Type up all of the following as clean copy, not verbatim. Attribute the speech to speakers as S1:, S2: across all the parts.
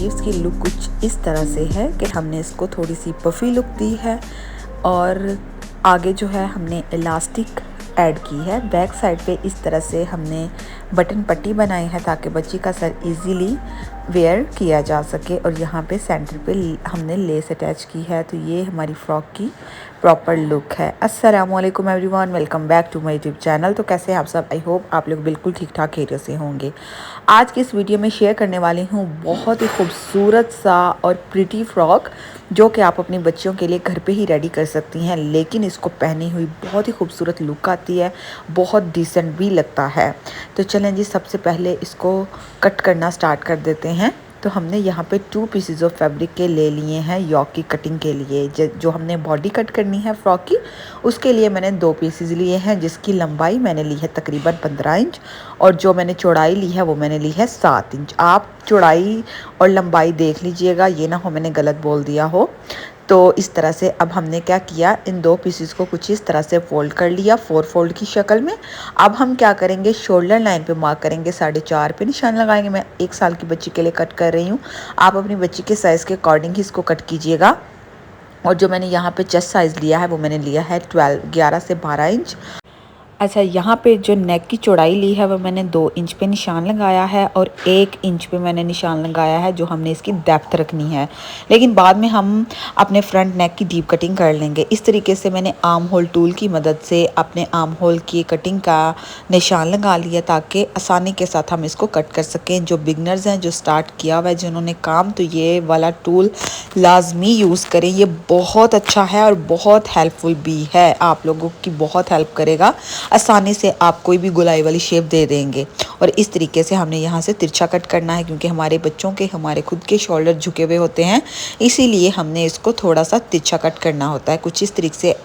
S1: Sleeves की look कुछ इस तरह से है कि हमने इसको थोड़ी सी पफ़ी लुक दी है और आगे जो है हमने इलास्टिक ऐड की है। बैक साइड पे इस तरह से हमने बटन पट्टी बनाई है ताकि बच्ची का सर इजीली वेयर किया जा सके। और यहाँ पे सेंटर पे हमने लेस अटैच की है। तो ये हमारी फ्रॉक की प्रॉपर लुक है। अस्सलामुअलैकुम everyone, welcome back to my YouTube channel. तो कैसे हैं आप सब? आई होप आप लोग बिल्कुल ठीक ठाक खैरियत से होंगे। आज की इस वीडियो में शेयर करने वाली हूँ बहुत ही खूबसूरत सा और प्रिटी फ्रॉक जो कि आप अपनी बच्चियों के लिए घर पे ही रेडी कर सकती हैं, लेकिन इसको पहनी हुई बहुत ही खूबसूरत लुक आती है, बहुत डिसेंट भी लगता है। तो चलें जी, सबसे पहले इसको कट करना स्टार्ट कर देते हैं। तो हमने यहाँ पे 2 पीसेस ऑफ फैब्रिक के ले लिए हैं योक की कटिंग के लिए। जो हमने बॉडी कट करनी है फ्रॉक की, उसके लिए मैंने 2 पीसेस लिए हैं, जिसकी लंबाई मैंने ली है तकरीबन 15 इंच और जो मैंने चौड़ाई ली है वो मैंने ली है 7 इंच। आप चौड़ाई और लंबाई देख लीजिएगा, ये ना हो मैंने गलत बोल दिया हो। तो इस तरह से अब हमने क्या किया, इन 2 पीसेस को कुछ इस तरह से फोल्ड कर लिया 4 फोल्ड की शक्ल में। अब हम क्या करेंगे, शोल्डर लाइन पे मार्क करेंगे, 4.5 पे निशान लगाएंगे। मैं 1 साल की बच्ची के लिए कट कर रही हूँ, आप अपनी बच्ची के साइज़ के अकॉर्डिंग ही इसको कट कीजिएगा। और जो मैंने यहाँ पे चेस्ट साइज़ लिया है वो मैंने लिया है 11 से 12 इंच। अच्छा, यहाँ पे जो नेक की चौड़ाई ली है वो मैंने 2 इंच पे निशान लगाया है और 1 इंच पे मैंने निशान लगाया है जो हमने इसकी डेप्थ रखनी है, लेकिन बाद में हम अपने फ्रंट नेक की डीप कटिंग कर लेंगे। इस तरीके से मैंने आर्म होल टूल की मदद से अपने आर्म होल की कटिंग का निशान लगा लिया ताकि आसानी के साथ हम इसको कट कर सकें। जो बिगनर्स हैं, जो स्टार्ट किया हुआ है जिन्होंने काम, तो ये वाला टूल लाजमी यूज़ करें। ये बहुत अच्छा है और बहुत हेल्पफुल भी है, आप लोगों की बहुत हेल्प करेगा। आसानी से आप कोई भी गोलाई वाली शेप दे देंगे। और इस तरीके से हमने यहाँ से तिरछा कट करना है, क्योंकि हमारे बच्चों के हमारे खुद के शोल्डर झुके हुए होते हैं, इसीलिए हमने इसको थोड़ा सा तिरछा कट करना होता है। कुछ इस तरीके से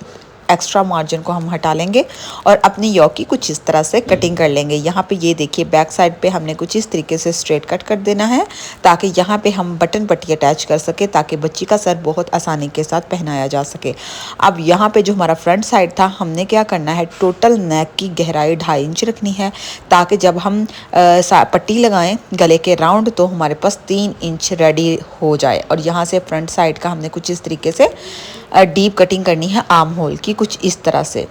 S1: एक्स्ट्रा मार्जिन को हम हटा लेंगे और अपनी योक की कुछ इस तरह से कटिंग कर लेंगे। यहाँ पे ये देखिए, बैक साइड पे हमने कुछ इस तरीके से स्ट्रेट कट कर देना है ताकि यहाँ पे हम बटन पट्टी अटैच कर सके, ताकि बच्ची का सर बहुत आसानी के साथ पहनाया जा सके। अब यहाँ पे जो हमारा फ्रंट साइड था, हमने क्या करना है, टोटल नेक की गहराई 2.5 इंच रखनी है ताकि जब हम पट्टी लगाएं गले के राउंड तो हमारे पास 3 इंच रेडी हो जाए। और यहाँ से फ्रंट साइड का हमने कुछ इस तरीके से डीप कटिंग करनी है आर्म होल की, कुछ इस तरह से।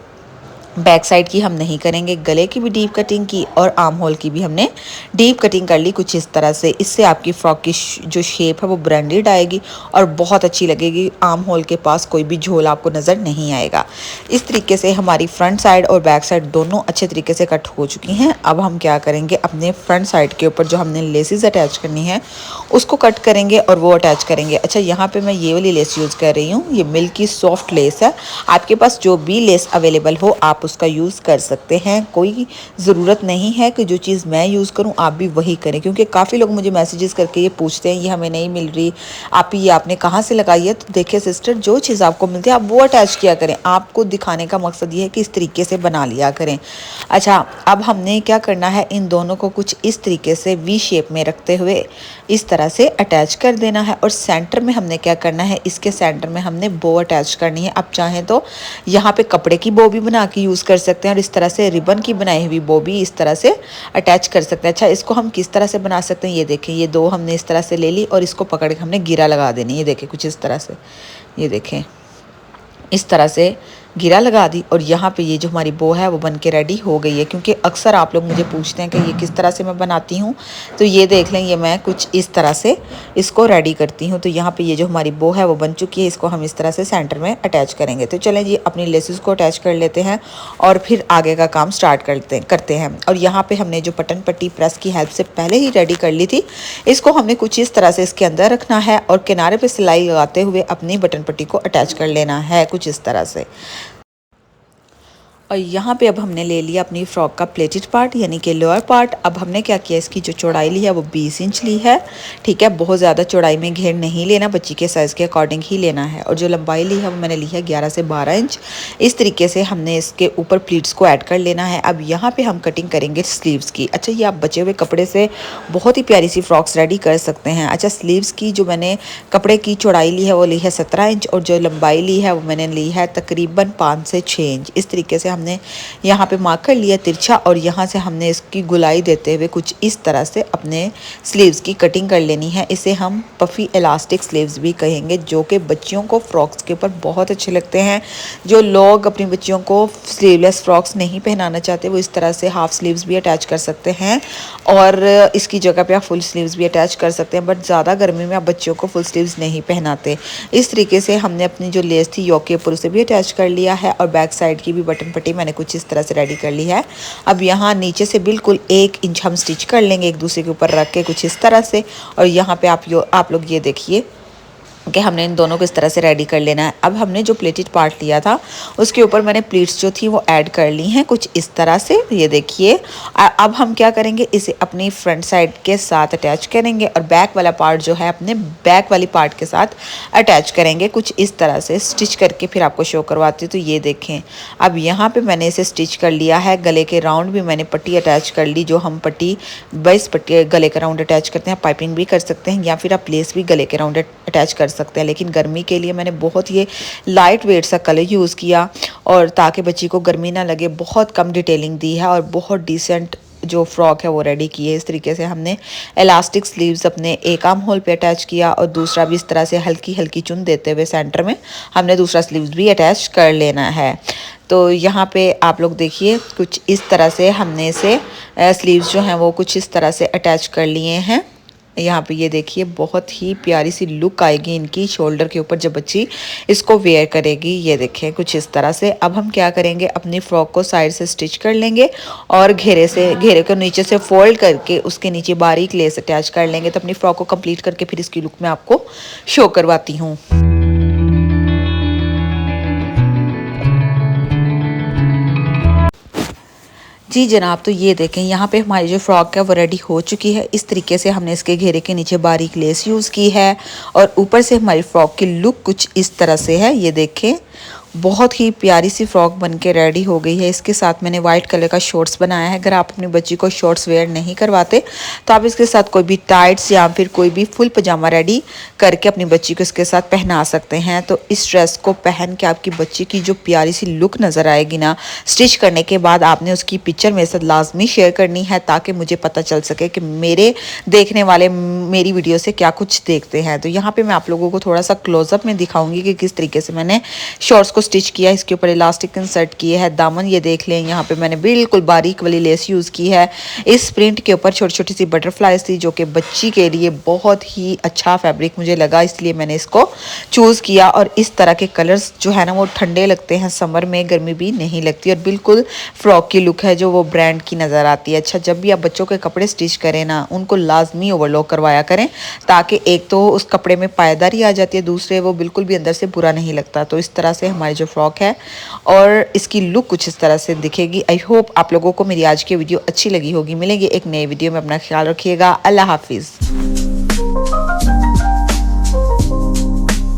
S1: बैक साइड की हम नहीं करेंगे, गले की भी डीप कटिंग की और आर्म होल की भी हमने डीप कटिंग कर ली कुछ इस तरह से। इससे आपकी फ्रॉक की जो शेप है वो ब्रांडेड आएगी और बहुत अच्छी लगेगी। आर्म होल के पास कोई भी झोल आपको नज़र नहीं आएगा। इस तरीके से हमारी फ्रंट साइड और बैक साइड दोनों अच्छे तरीके से कट हो चुकी हैं। अब हम क्या करेंगे, अपने फ्रंट साइड के ऊपर जो हमने लेसेस अटैच करनी है उसको कट करेंगे और वो अटैच करेंगे। अच्छा, यहाँ पर मैं ये वाली लेस यूज़ कर रही हूँ, ये मिल्की सॉफ्ट लेस है। आपके पास जो भी लेस अवेलेबल हो आप उसका यूज़ कर सकते हैं। कोई ज़रूरत नहीं है कि जो चीज़ मैं यूज़ करूं आप भी वही करें, क्योंकि काफ़ी लोग मुझे मैसेजेस करके ये पूछते हैं ये हमें नहीं मिल रही, आप ये आपने कहाँ से लगाई है। तो देखिए सिस्टर, जो चीज़ आपको मिलती है आप वो अटैच किया करें। आपको दिखाने का मकसद ये है कि इस तरीके से बना लिया करें। अच्छा, अब हमने क्या करना है, इन दोनों को कुछ इस तरीके से वी शेप में रखते हुए इस तरह से अटैच कर देना है। और सेंटर में हमने क्या करना है, इसके सेंटर में हमने बो अटैच करनी है। अब चाहें तो यहाँ पे कपड़े की बो भी बना के यूज़ कर सकते हैं और इस तरह से रिबन की बनाई हुई बो भी इस तरह से अटैच कर सकते हैं। अच्छा, इसको हम किस तरह से बना सकते हैं, ये देखें, ये 2 हमने इस तरह से ले ली और इसको पकड़ के हमने गिरा लगा देनी। ये देखें कुछ इस तरह से, ये देखें इस तरह से गिरा लगा दी और यहाँ पे ये जो हमारी बो है वो बन के रेडी हो गई है। क्योंकि अक्सर आप लोग मुझे पूछते हैं कि ये किस तरह से मैं बनाती हूँ, तो ये देख लें, ये मैं कुछ इस तरह से इसको रेडी करती हूँ। तो यहाँ पे ये जो हमारी बो है वो बन चुकी है, इसको हम इस तरह से सेंटर में अटैच करेंगे। तो चलें जी, अपनी लेसेस को अटैच कर लेते हैं और फिर आगे का काम स्टार्ट करते हैं। और यहाँ पर हमने जो बटन पट्टी प्रेस की हेल्प से पहले ही रेडी कर ली थी, इसको हमने कुछ इस तरह से इसके अंदर रखना है और किनारे पर सिलाई लगाते हुए अपनी बटन पट्टी को अटैच कर लेना है कुछ इस तरह से। और यहाँ पे अब हमने ले लिया अपनी फ्रॉक का प्लेटेड पार्ट, यानी कि लोअर पार्ट। अब हमने क्या किया, इसकी जो चौड़ाई ली है वो 20 इंच ली है, ठीक है। बहुत ज़्यादा चौड़ाई में घेर नहीं लेना, बच्ची के साइज़ के अकॉर्डिंग ही लेना है। और जो लंबाई ली है वो मैंने ली है 11 से 12 इंच। इस तरीके से हमने इसके ऊपर प्लीट्स को ऐड कर लेना है। अब यहाँ पर हम कटिंग करेंगे स्लीव्स की। अच्छा, ये आप बचे हुए कपड़े से बहुत ही प्यारी सी फ्रॉक्स रेडी कर सकते हैं। अच्छा, स्लीव्स की जो मैंने कपड़े की चौड़ाई ली है वो ली है 17 इंच और जो लंबाई ली है वो मैंने ली है तकरीबन 5 से 6 इंच। इस तरीके से हमने यहाँ पे मार्क कर लिया तिरछा और यहाँ से हमने इसकी गुलाई देते हुए कुछ इस तरह से अपने स्लीव्स की कटिंग कर लेनी है। इसे हम पफ़ी इलास्टिक स्लीव्स भी कहेंगे, जो कि बच्चियों को फ्रॉक्स के ऊपर बहुत अच्छे लगते हैं। जो लोग अपनी बच्चियों को स्लीवलेस फ्रॉक्स नहीं पहनाना चाहते वो इस तरह से हाफ स्लीव्स भी अटैच कर सकते हैं और इसकी जगह पे आप फुल स्लीव्स भी अटैच कर सकते हैं। बट ज़्यादा गर्मी में आप बच्चियों को फुल स्लीव्स नहीं पहनाते। इस तरीके से हमने अपनी जो लेस थी योक के ऊपर उसे भी अटैच कर लिया है और बैक साइड की भी बटन पट्टी मैंने कुछ इस तरह से रेडी कर ली है। अब यहाँ नीचे से बिल्कुल 1 इंच हम स्टिच कर लेंगे एक दूसरे के ऊपर रख के कुछ इस तरह से। और यहाँ पे आप लोग ये देखिए कि हमने इन दोनों को इस तरह से रेडी कर लेना है। अब हमने जो प्लेटेड पार्ट लिया था उसके ऊपर मैंने प्लीट्स जो थी वो ऐड कर ली हैं कुछ इस तरह से, ये देखिए। अब हम क्या करेंगे, इसे अपनी फ्रंट साइड के साथ अटैच करेंगे और बैक वाला पार्ट जो है अपने बैक वाली पार्ट के साथ अटैच करेंगे कुछ इस तरह से। स्टिच करके फिर आपको शो करवाती हूँ। तो ये देखें, अब यहाँ पर मैंने इसे स्टिच कर लिया है। गले के राउंड भी मैंने पट्टी अटैच कर ली, जो हम पट्टी 22 पट्टी गले के राउंड अटैच करते हैं। पाइपिंग भी कर सकते हैं या फिर आप लेस भी गले के राउंड अटैच कर सकते हैं, लेकिन गर्मी के लिए मैंने बहुत ये लाइट वेट सा कलर यूज़ किया और ताकि बच्ची को गर्मी ना लगे बहुत कम डिटेलिंग दी है और बहुत डिसेंट जो फ्रॉक है वो रेडी की है। इस तरीके से हमने इलास्टिक स्लीव्स अपने एक आर्म होल पे अटैच किया और दूसरा भी इस तरह से हल्की हल्की चुन देते हुए सेंटर में हमने दूसरा स्लीव्स भी अटैच कर लेना है। तो यहाँ पे आप लोग देखिए कुछ इस तरह से हमने इसे स्लीव्स जो हैं वो कुछ इस तरह से अटैच कर लिए हैं। यहाँ पे ये देखिए बहुत ही प्यारी सी लुक आएगी इनकी शोल्डर के ऊपर जब बच्ची इसको वेयर करेगी। ये देखें कुछ इस तरह से। अब हम क्या करेंगे, अपनी फ्रॉक को साइड से स्टिच कर लेंगे और घेरे को नीचे से फोल्ड करके उसके नीचे बारीक लेस अटैच कर लेंगे। तो अपनी फ्रॉक को कंप्लीट करके फिर इसकी लुक मैं आपको शो करवाती हूँ। जी जनाब, तो ये देखें यहाँ पे हमारी जो फ्रॉक है वो रेडी हो चुकी है। इस तरीके से हमने इसके घेरे के नीचे बारीक लेस यूज़ की है और ऊपर से हमारी फ्रॉक की लुक कुछ इस तरह से है। ये देखें बहुत ही प्यारी सी फ्रॉक बनके रेडी हो गई है। इसके साथ मैंने वाइट कलर का शॉर्ट्स बनाया है। अगर आप अपनी बच्ची को शॉर्ट्स वेयर नहीं करवाते तो आप इसके साथ कोई भी टाइट्स या फिर कोई भी फुल पजामा रेडी करके अपनी बच्ची को इसके साथ पहना सकते हैं। तो इस ड्रेस को पहन के आपकी बच्ची की जो प्यारी सी लुक नज़र आएगी ना, स्टिच करने के बाद आपने उसकी पिक्चर मेरे साथ लाजमी शेयर करनी है ताकि मुझे पता चल सके कि मेरे देखने वाले मेरी वीडियो से क्या कुछ देखते हैं। तो यहाँ पर मैं आप लोगों को थोड़ा सा क्लोजअप में दिखाऊंगी कि किस तरीके से मैंने शॉर्ट्स स्टिच किया। इसके ऊपर इलास्टिक इंसर्ट किए है। दामन ये देख लें, यहाँ पे मैंने बिल्कुल बारीक वाली लेस यूज़ की है। इस प्रिंट के ऊपर छोटी छोटी सी बटरफ्लाइज थी जो कि बच्ची के लिए बहुत ही अच्छा फैब्रिक मुझे लगा, इसलिए मैंने इसको चूज़ किया। और इस तरह के कलर्स जो है ना वो ठंडे लगते हैं, समर में गर्मी भी नहीं लगती और बिल्कुल फ्रॉक की लुक है जो वो ब्रांड की नज़र आती है। अच्छा, जब भी आप बच्चों के कपड़े स्टिच करें ना, उनको लाजमी ओवरलॉक करवाया करें ताकि एक तो उस कपड़े में पायदारी आ जाती है, दूसरे वो बिल्कुल भी अंदर से बुरा नहीं लगता। तो इस तरह से हमारी जो फ्रॉक है और इसकी लुक कुछ इस तरह से दिखेगी। आई होप आप लोगों को मेरी आज की वीडियो अच्छी लगी होगी। मिलेंगे एक नई वीडियो में, अपना ख्याल रखिएगा। अल्लाह हाफिज़।